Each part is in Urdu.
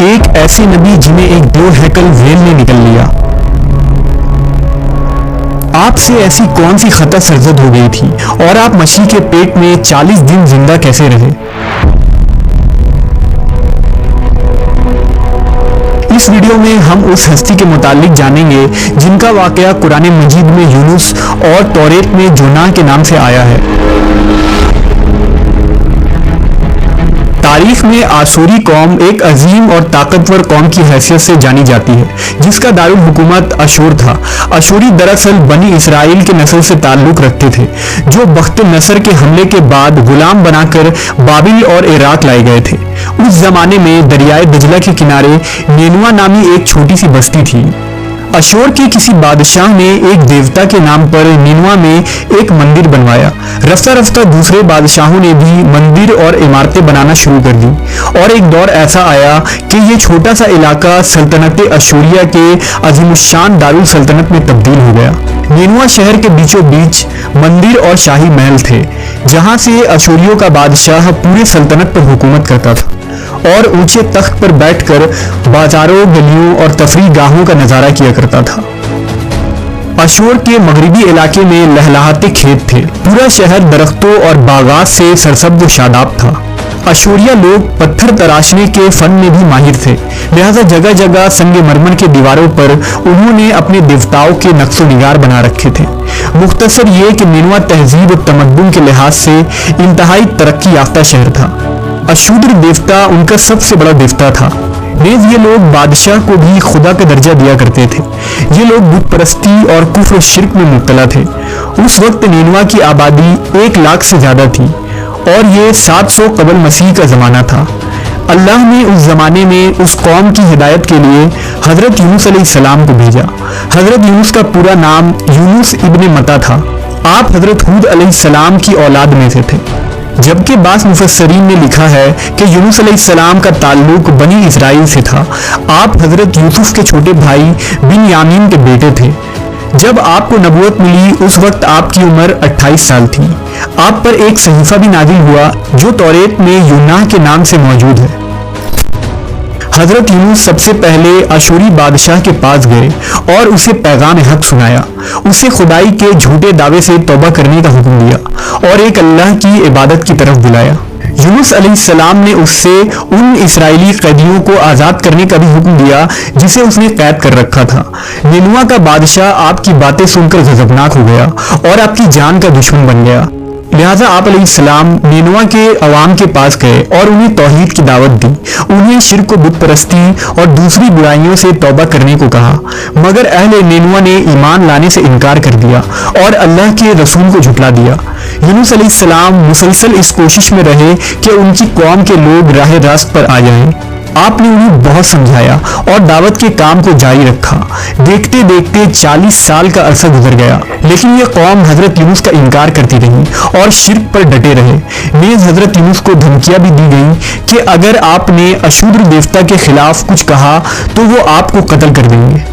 ایک ایسے نبی جنہیں ایک دو ہیکل ویل نے نکل لیا۔ آپ سے ایسی کون سی خطا سرزد ہو گئی تھی اور آپ مچھلی کے پیٹ میں 40 دن زندہ کیسے رہے؟ اس ویڈیو میں ہم اس ہستی کے متعلق جانیں گے جن کا واقعہ قرآن مجید میں یونس اور توریت میں جوناہ کے نام سے آیا ہے۔ تاریخ میں آشوری قوم ایک عظیم اور طاقتور قوم کی حیثیت سے جانی جاتی ہے جس کا دارالحکومت اشور تھا۔ اشوری دراصل بنی اسرائیل کے نسل سے تعلق رکھتے تھے جو بخت نصر کے حملے کے بعد غلام بنا کر بابل اور عراق لائے گئے تھے۔ اس زمانے میں دریائے دجلہ کے کنارے نینوا نامی ایک چھوٹی سی بستی تھی۔ اشور کے کسی بادشاہ نے ایک دیوتا کے نام پر نینوا میں ایک مندر بنوایا۔ رفتہ رفتہ دوسرے بادشاہوں نے بھی مندر اور عمارتیں بنانا شروع کر دی اور ایک دور ایسا آیا کہ یہ چھوٹا سا علاقہ سلطنت اشوریہ کے عظیم الشان دارالسلطنت میں تبدیل ہو گیا۔ نینوا شہر کے بیچوں بیچ مندر اور شاہی محل تھے جہاں سے اشوریوں کا بادشاہ پورے سلطنت پر حکومت کرتا تھا اور اونچے تخت پر بیٹھ کر بازاروں، گلیوں اور تفریح گاہوں کا نظارہ کیا کرتا تھا۔ اشور کے مغربی علاقے میں لہلہاتے کھیت تھے۔ پورا شہر درختوں اور باغات سے سرسبز و شاداب تھا۔ اشوریہ لوگ پتھر تراشنے کے فن میں بھی ماہر تھے، لہذا جگہ جگہ سنگ مرمر کے دیواروں پر انہوں نے اپنے دیوتاؤں کے نقش و نگار بنا رکھے تھے۔ مختصر یہ کہ نینوا تہذیب و تمدن کے لحاظ سے انتہائی ترقی یافتہ شہر تھا۔ اشودر دیوتا ان کا سب سے بڑا دیوتا تھا۔ نیز یہ لوگ بادشاہ کو بھی خدا کا درجہ دیا کرتے تھے۔ یہ لوگ بت پرستی اور کفر و شرک میں مبتلا تھے۔ اس وقت نینوا کی آبادی 1 لاکھ سے زیادہ تھی اور یہ 700 قبل مسیح کا زمانہ تھا۔ اللہ نے اس زمانے میں اس قوم کی ہدایت کے لیے حضرت یونس علیہ السلام کو بھیجا۔ حضرت یونس کا پورا نام یونس ابن متا تھا۔ آپ حضرت ہود علیہ السلام کی اولاد میں سے تھے، جبکہ بعض مفسرین نے لکھا ہے کہ یونس علیہ السلام کا تعلق بنی اسرائیل سے تھا۔ آپ حضرت یوسف کے چھوٹے بھائی بن یامین کے بیٹے تھے۔ جب آپ کو نبوت ملی اس وقت آپ کی عمر 28 سال تھی۔ آپ پر ایک صحیفہ بھی نازل ہوا جو توریت میں یوناہ کے نام سے موجود ہے۔ حضرت یونس سب سے پہلے اشوری بادشاہ کے پاس گئے اور اسے پیغام حق سنایا۔ اسے خدائی کے جھوٹے دعوے سے توبہ کرنے کا حکم دیا اور ایک اللہ کی عبادت کی طرف بلایا۔ یونس علیہ السلام نے اس سے ان اسرائیلی قیدیوں کو آزاد کرنے کا بھی حکم دیا جسے اس نے قید کر رکھا تھا۔ نینوا کا بادشاہ آپ کی باتیں سن کر غضبناک ہو گیا اور آپ کی جان کا دشمن بن گیا، لہذا آپ علیہ السلام نینوا کے عوام کے پاس گئے اور انہیں توحید کی دعوت دی۔ انہیں شرک و بت پرستی اور دوسری برائیوں سے توبہ کرنے کو کہا، مگر اہل نینوا نے ایمان لانے سے انکار کر دیا اور اللہ کے رسول کو جھٹلا دیا۔ یونس علیہ السلام مسلسل اس کوشش میں رہے کہ ان کی قوم کے لوگ راہ راست پر آ جائیں۔ آپ نے انہیں بہت سمجھایا اور دعوت کے کام کو جاری رکھا۔ دیکھتے دیکھتے 40 سال کا عرصہ گزر گیا، لیکن یہ قوم حضرت یونس کا انکار کرتی رہی اور شرک پر ڈٹے رہے۔ نیز حضرت یونس کو دھمکیاں بھی دی گئیں کہ اگر آپ نے اشودر دیوتا کے خلاف کچھ کہا تو وہ آپ کو قتل کر دیں گے۔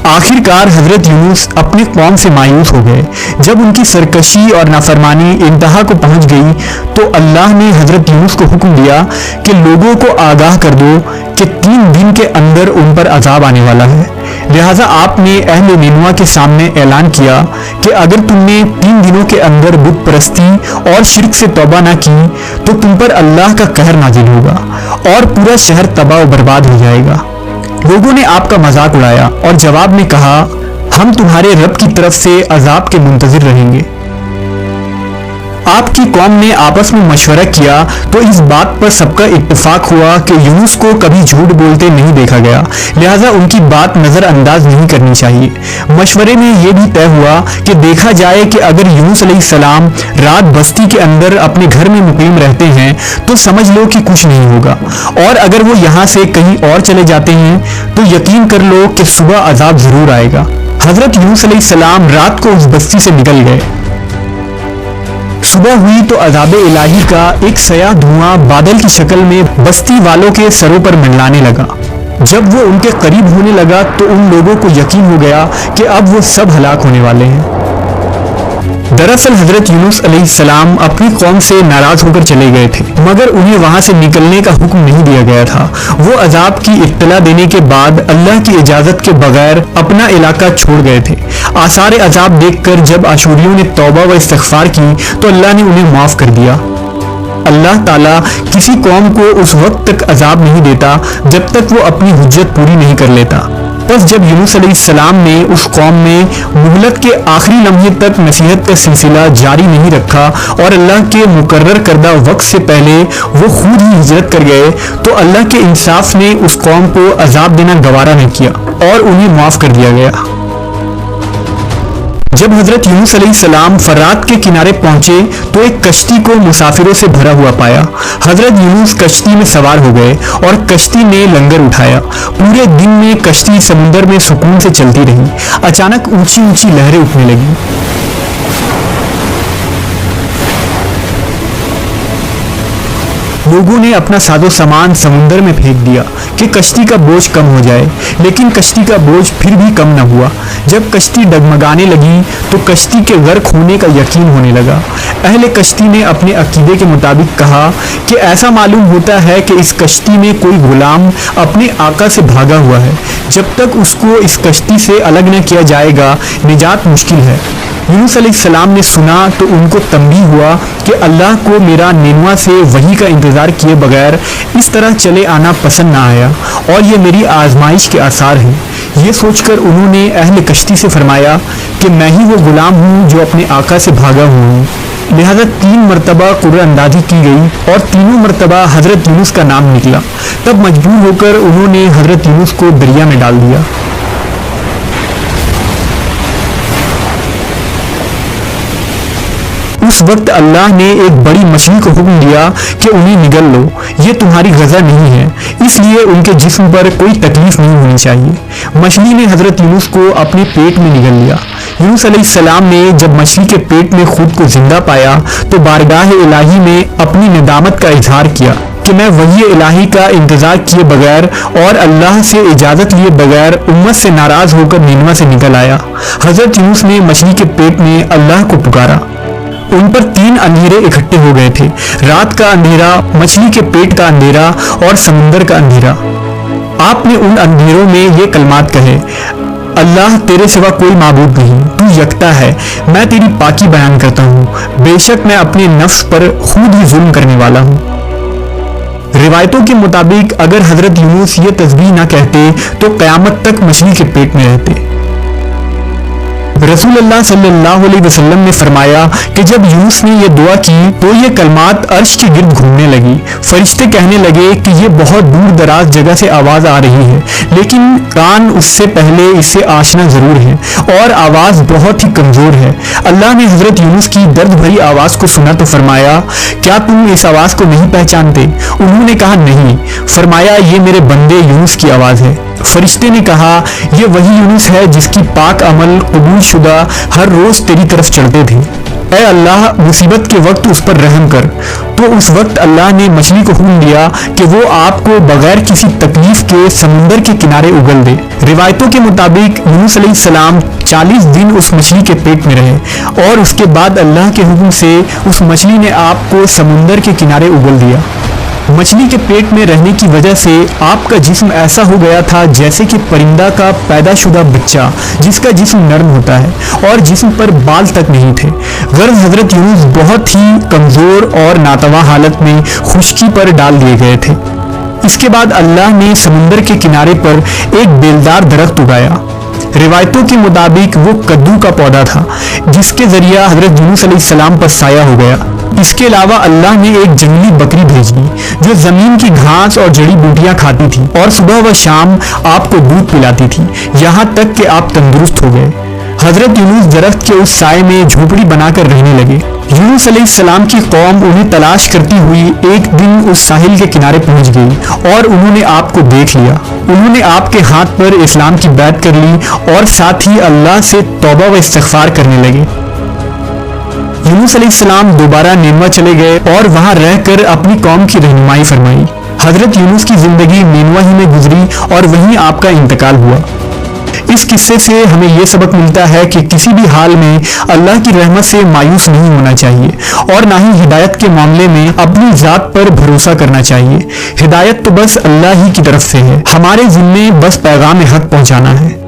آخر کار حضرت یونس اپنی قوم سے مایوس ہو گئے۔ جب ان کی سرکشی اور نافرمانی انتہا کو پہنچ گئی تو اللہ نے حضرت یونس کو حکم دیا کہ لوگوں کو آگاہ کر دو کہ 3 دن کے اندر ان پر عذاب آنے والا ہے۔ لہٰذا آپ نے اہل نینوا کے سامنے اعلان کیا کہ اگر تم نے 3 دنوں کے اندر بت پرستی اور شرک سے توبہ نہ کی تو تم پر اللہ کا قہر نازل ہوگا اور پورا شہر تباہ و برباد ہو جائے گا۔ لوگوں نے آپ کا مذاق اڑایا اور جواب میں کہا، ہم تمہارے رب کی طرف سے عذاب کے منتظر رہیں گے۔ آپ کی قوم نے آپس میں مشورہ کیا تو اس بات پر سب کا اتفاق ہوا کہ یونس کو کبھی جھوٹ بولتے نہیں دیکھا گیا، لہٰذا ان کی بات نظر انداز نہیں کرنی چاہیے۔ مشورے میں یہ بھی طے ہوا کہ دیکھا جائے کہ اگر یونس علیہ السلام رات بستی کے اندر اپنے گھر میں مقیم رہتے ہیں تو سمجھ لو کہ کچھ نہیں ہوگا، اور اگر وہ یہاں سے کہیں اور چلے جاتے ہیں تو یقین کر لو کہ صبح عذاب ضرور آئے گا۔ حضرت یونس علیہ السلام رات کو اس بستی سے نکل گئے۔ صبح ہوئی تو عذاب الہی کا ایک سیاہ دھواں بادل کی شکل میں بستی والوں کے سروں پر منڈلانے لگا۔ جب وہ ان کے قریب ہونے لگا تو ان لوگوں کو یقین ہو گیا کہ اب وہ سب ہلاک ہونے والے ہیں۔ دراصل حضرت یونس علیہ السلام اپنی قوم سے ناراض ہو کر چلے گئے تھے، مگر انہیں وہاں سے نکلنے کا حکم نہیں دیا گیا تھا۔ وہ عذاب کی اطلاع دینے کے بعد اللہ کی اجازت کے بغیر اپنا علاقہ چھوڑ گئے تھے۔ آثار عذاب دیکھ کر جب اشوریوں نے توبہ و استغفار کی تو اللہ نے انہیں معاف کر دیا۔ اللہ تعالیٰ کسی قوم کو اس وقت تک عذاب نہیں دیتا جب تک وہ اپنی حجت پوری نہیں کر لیتا۔ بس جب یونس علیہ السلام نے اس قوم میں مہلت کے آخری لمحے تک نصیحت کا سلسلہ جاری نہیں رکھا اور اللہ کے مقرر کردہ وقت سے پہلے وہ خود ہی ہجرت کر گئے تو اللہ کے انصاف نے اس قوم کو عذاب دینا گوارا نہ کیا اور انہیں معاف کر دیا گیا۔ جب حضرت یونس علیہ السلام فرات کے کنارے پہنچے تو ایک کشتی کو مسافروں سے بھرا ہوا پایا۔ حضرت یونس کشتی میں سوار ہو گئے اور کشتی نے لنگر اٹھایا۔ پورے دن میں کشتی سمندر میں سکون سے چلتی رہی۔ اچانک اونچی اونچی لہریں اٹھنے لگیں۔ لوگوں نے اپنا ساز و سامان سمندر میں پھینک دیا کہ کشتی کا بوجھ کم ہو جائے، لیکن کشتی کا بوجھ پھر بھی کم نہ ہوا۔ جب کشتی ڈگمگانے لگی تو کشتی کے غرق ہونے کا یقین ہونے لگا۔ اہل کشتی نے اپنے عقیدے کے مطابق کہا کہ ایسا معلوم ہوتا ہے کہ اس کشتی میں کوئی غلام اپنے آقا سے بھاگا ہوا ہے، جب تک اس کو اس کشتی سے الگ نہ کیا جائے گا نجات مشکل ہے۔ یونس علیہ السلام نے سنا تو ان کو تنبیہ ہوا کہ اللہ کو میرا نینوا سے وحی کا انتظار کیے بغیر اس طرح چلے آنا پسند نہ آیا اور یہ میری آزمائش کے آثار ہیں۔ یہ سوچ کر انہوں نے اہل کشتی سے فرمایا کہ میں ہی وہ غلام ہوں جو اپنے آقا سے بھاگا ہوا ہوں۔ لہذا 3 مرتبہ قرعہ اندازی کی گئی اور تینوں مرتبہ حضرت یونس کا نام نکلا۔ تب مجبور ہو کر انہوں نے حضرت یونس کو دریا میں ڈال دیا۔ اس وقت اللہ نے ایک بڑی مچھلی کو حکم دیا کہ انہیں نگل لو، یہ تمہاری غذا نہیں ہے، اس لیے ان کے جسم پر کوئی تکلیف نہیں ہونی چاہیے۔ مچھلی نے حضرت یونس کو اپنے پیٹ میں نگل لیا۔ یونس علیہ السلام نے جب مچھلی کے پیٹ میں خود کو زندہ پایا تو بارگاہ الہی میں اپنی ندامت کا اظہار کیا کہ میں وحی الہی کا انتظار کیے بغیر اور اللہ سے اجازت لیے بغیر امت سے ناراض ہو کر نینوا سے نکل آیا۔ حضرت یونس نے مچھلی کے پیٹ میں اللہ کو پکارا۔ ان پر 3 اندھیرے اکٹھے ہو گئے تھے، رات کا اندھیرا، مچھلی کے پیٹ کا اندھیرا اور سمندر کا اندھیرا۔ آپ نے ان اندھیروں میں یہ کلمات کہے: اللہ تیرے سوا کوئی معبود نہیں، تو یکتا ہے، میں تیری پاکی بیان کرتا ہوں، بے شک میں اپنے نفس پر خود ہی ظلم کرنے والا ہوں۔ روایتوں کے مطابق اگر حضرت یونس یہ تسبیح نہ کہتے تو قیامت تک مچھلی کے پیٹ میں رہتے۔ رسول اللہ صلی اللہ علیہ وسلم نے فرمایا کہ جب یونس نے یہ دعا کی تو یہ کلمات عرش کے گرد گھومنے لگی۔ فرشتے کہنے لگے کہ یہ بہت دور دراز جگہ سے آواز آ رہی ہے، لیکن کان اس سے پہلے اس سے آشنا ضرور ہے اور آواز بہت ہی کمزور ہے۔ اللہ نے حضرت یونس کی درد بھری آواز کو سنا تو فرمایا: کیا تم اس آواز کو نہیں پہچانتے؟ انہوں نے کہا نہیں۔ فرمایا: یہ میرے بندے یونس کی آواز ہے۔ فرشتے نے کہا: یہ وہی یونس ہے جس کی پاک عمل قبول شدہ ہر روز تیری طرف چڑھتے تھے۔ اے اللہ، مصیبت کے وقت اس پر رحم کر۔ تو اس وقت اللہ نے مچھلی کو حکم دیا کہ وہ آپ کو بغیر کسی تکلیف کے سمندر کے کنارے اگل دے۔ روایتوں کے مطابق یونس علیہ السلام 40 دن اس مچھلی کے پیٹ میں رہے اور اس کے بعد اللہ کے حکم سے اس مچھلی نے آپ کو سمندر کے کنارے اگل دیا۔ مچھلی کے پیٹ میں رہنے کی وجہ سے آپ کا جسم ایسا ہو گیا تھا جیسے کہ پرندہ کا پیدا شدہ بچہ جس کا جسم نرم ہوتا ہے اور جسم پر بال تک نہیں تھے۔ غرض حضرت یونس بہت ہی کمزور اور ناتواں حالت میں خشکی پر ڈال دیے گئے تھے۔ اس کے بعد اللہ نے سمندر کے کنارے پر ایک بیلدار درخت اگایا۔ روایتوں کے مطابق وہ کدو کا پودا تھا جس کے ذریعہ حضرت یونس علیہ السلام پر سایہ ہو گیا۔ اس کے علاوہ اللہ نے ایک جنگلی بکری بھیجی جو زمین کی گھاس اور جڑی بوٹیاں کھاتی تھی اور صبح و شام آپ کو دودھ پلاتی تھی، یہاں تک کہ آپ تندرست ہو گئے۔ حضرت یونس درخت کے اس سائے میں جھونپڑی بنا کر رہنے لگے۔ یونس علیہ السلام کی قوم انہیں تلاش کرتی ہوئی ایک دن اس ساحل کے کنارے پہنچ گئی اور انہوں نے آپ کو دیکھ لیا۔ انہوں نے آپ کے ہاتھ پر اسلام کی بیعت کر لی اور ساتھ ہی اللہ سے توبہ و استغفار کرنے لگے۔ یونس علیہ السلام دوبارہ نینوا چلے گئے اور وہاں رہ کر اپنی قوم کی رہنمائی فرمائی۔ حضرت یونس کی زندگی نینوا ہی میں گزری اور وہیں آپ کا انتقال ہوا۔ اس قصے سے ہمیں یہ سبق ملتا ہے کہ کسی بھی حال میں اللہ کی رحمت سے مایوس نہیں ہونا چاہیے اور نہ ہی ہدایت کے معاملے میں اپنی ذات پر بھروسہ کرنا چاہیے۔ ہدایت تو بس اللہ ہی کی طرف سے ہے، ہمارے ذمے بس پیغام حق پہنچانا ہے۔